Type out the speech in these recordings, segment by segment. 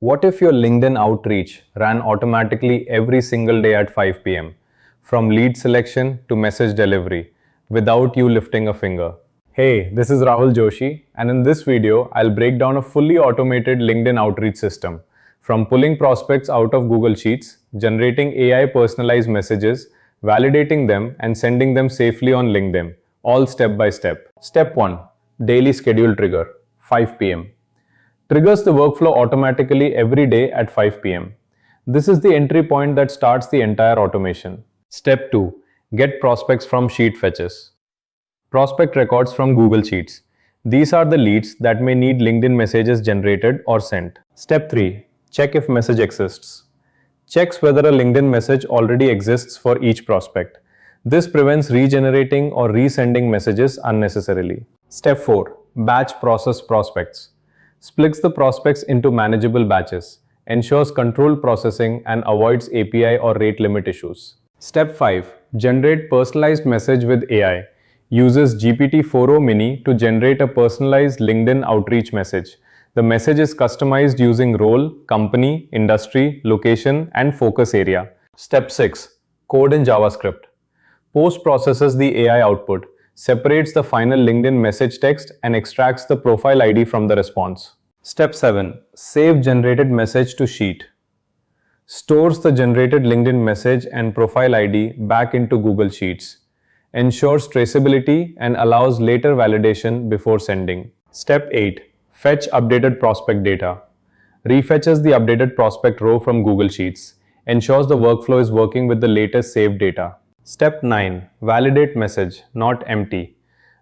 What if your LinkedIn outreach ran automatically every single day at 5 p.m., from lead selection to message delivery, without you lifting a finger? Hey, this is Rahul Joshi, and in this video, I'll break down a fully automated LinkedIn outreach system, from pulling prospects out of Google Sheets, generating AI personalized messages, validating them, and sending them safely on LinkedIn, all step by step. Step 1. Daily schedule trigger, 5 p.m. Triggers the workflow automatically every day at 5 p.m. This is the entry point that starts the entire automation. Step 2. Get prospects from sheet fetches. Prospect records from Google Sheets. These are the leads that may need LinkedIn messages generated or sent. Step 3. Check if message exists. Checks whether a LinkedIn message already exists for each prospect. This prevents regenerating or resending messages unnecessarily. Step 4. Batch process prospects. Splits the prospects into manageable batches, ensures controlled processing, and avoids API or rate limit issues. Step 5. Generate personalized message with AI. Uses GPT-4o Mini to generate a personalized LinkedIn outreach message. The message is customized using role, company, industry, location, and focus area. Step 6. Code in JavaScript. Post processes the AI output, separates the final LinkedIn message text, and extracts the profile ID from the response. Step 7. Save generated message to sheet. Stores the generated LinkedIn message and profile ID back into Google Sheets. Ensures traceability and allows later validation before sending. Step 8. Fetch updated prospect data. Refetches the updated prospect row from Google Sheets. Ensures the workflow is working with the latest saved data. Step 9. Validate message, not empty.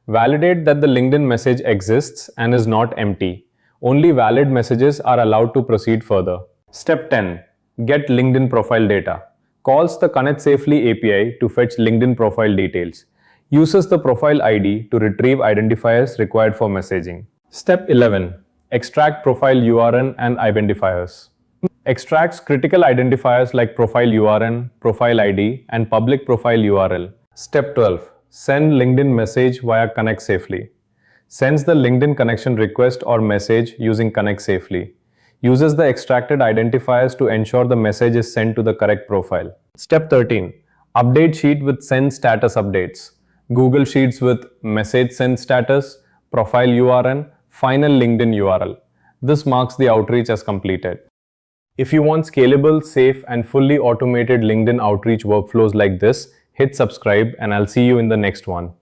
Validate that the LinkedIn message exists and is not empty. Only valid messages are allowed to proceed further. Step 10. Get LinkedIn profile data. Calls the Connect Safely API to fetch LinkedIn profile details. Uses the profile ID to retrieve identifiers required for messaging. Step 11. Extract profile URN and identifiers. Extracts critical identifiers like profile URN, profile ID, and public profile URL. Step 12. Send LinkedIn message via Connect Safely. Sends the LinkedIn connection request or message using Connect Safely. Uses the extracted identifiers to ensure the message is sent to the correct profile. Step 13. Update sheet with send status updates. Google Sheets with message send status, profile URN, final LinkedIn URL. This marks the outreach as completed. If you want scalable, safe, and fully automated LinkedIn outreach workflows like this, hit subscribe and I'll see you in the next one.